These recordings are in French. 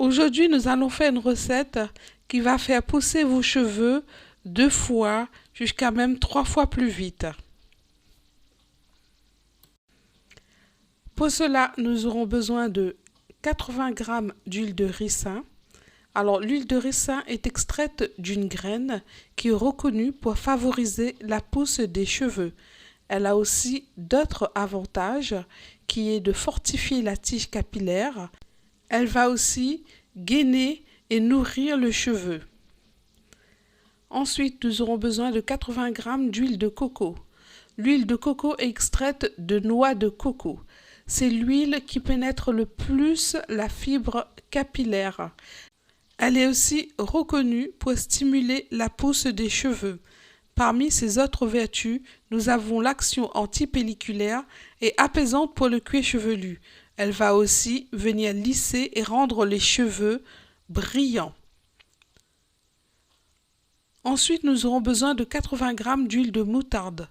Aujourd'hui, nous allons faire une recette qui va faire pousser vos cheveux 2 fois jusqu'à même 3 fois plus vite. Pour cela, nous aurons besoin de 80 g d'huile de ricin. Alors, l'huile de ricin est extraite d'une graine qui est reconnue pour favoriser la pousse des cheveux. Elle a aussi d'autres avantages qui est de fortifier la tige capillaire. Elle va aussi gainer et nourrir le cheveu. Ensuite, nous aurons besoin de 80 g d'huile de coco. L'huile de coco est extraite de noix de coco. C'est l'huile qui pénètre le plus la fibre capillaire. Elle est aussi reconnue pour stimuler la pousse des cheveux. Parmi ses autres vertus, nous avons l'action antipelliculaire et apaisante pour le cuir chevelu. Elle va aussi venir lisser et rendre les cheveux brillants. Ensuite, nous aurons besoin de 80 g d'huile de moutarde.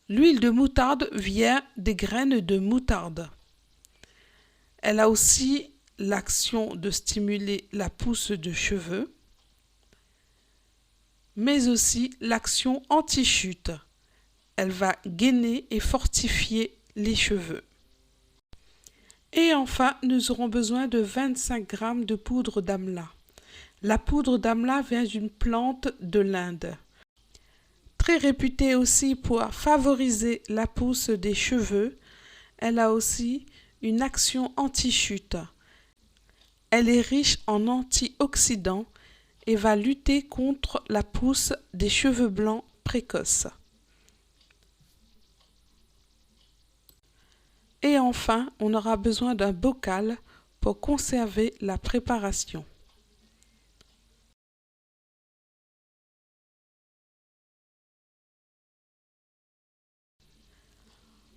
L'huile de moutarde vient des graines de moutarde. Elle a aussi l'action de stimuler la pousse de cheveux, mais aussi l'action anti-chute. Elle va gainer et fortifier les cheveux. Et enfin, nous aurons besoin de 25 g de poudre d'amla. La poudre d'amla vient d'une plante de l'Inde. Très réputée aussi pour favoriser la pousse des cheveux, elle a aussi une action anti-chute. Elle est riche en antioxydants et va lutter contre la pousse des cheveux blancs précoces. Et enfin, on aura besoin d'un bocal pour conserver la préparation.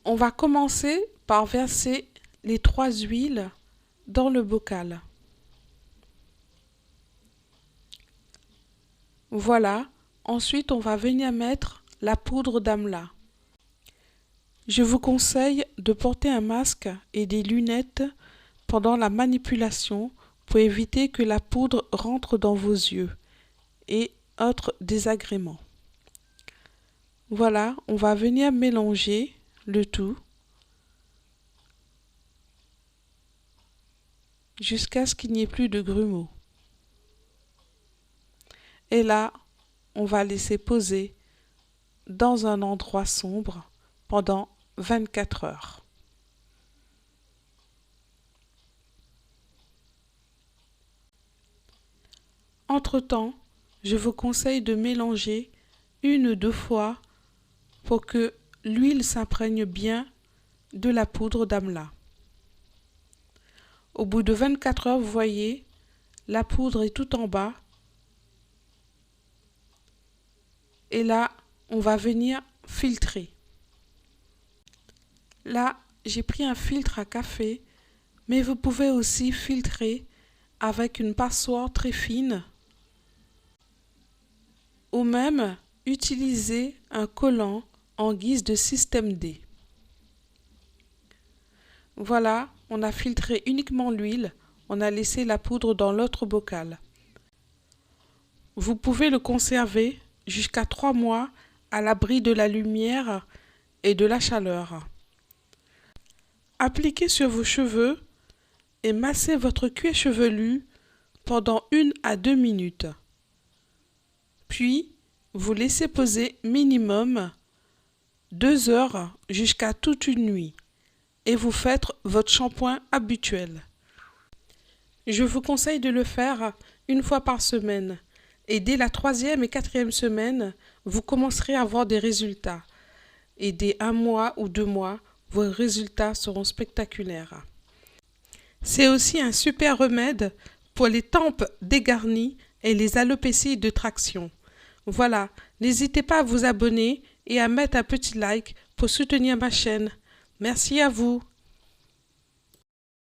On va commencer par verser les 3 huiles dans le bocal. Voilà, ensuite on va venir mettre la poudre d'amla. Je vous conseille de porter un masque et des lunettes pendant la manipulation pour éviter que la poudre rentre dans vos yeux et autres désagréments. Voilà, on va venir mélanger le tout jusqu'à ce qu'il n'y ait plus de grumeaux. Et là, on va laisser poser dans un endroit sombre pendant 24 heures. Entre-temps, je vous conseille de mélanger 1 ou 2 fois pour que l'huile s'imprègne bien de la poudre d'amla. Au bout de 24 heures, vous voyez, la poudre est tout en bas. Et là, on va venir filtrer. Là, j'ai pris un filtre à café, mais vous pouvez aussi filtrer avec une passoire très fine ou même utiliser un collant en guise de système D. Voilà, on a filtré uniquement l'huile, on a laissé la poudre dans l'autre bocal. Vous pouvez le conserver jusqu'à 3 mois à l'abri de la lumière et de la chaleur. Appliquez sur vos cheveux et massez votre cuir chevelu pendant 1 à 2 minutes. Puis, vous laissez poser minimum 2 heures jusqu'à toute une nuit et vous faites votre shampoing habituel. Je vous conseille de le faire 1 fois par semaine et dès la 3e et 4e semaine, vous commencerez à avoir des résultats. Et dès 1 mois ou 2 mois, vos résultats seront spectaculaires. C'est aussi un super remède pour les tempes dégarnies et les alopécies de traction. Voilà, n'hésitez pas à vous abonner et à mettre un petit like pour soutenir ma chaîne. Merci à vous.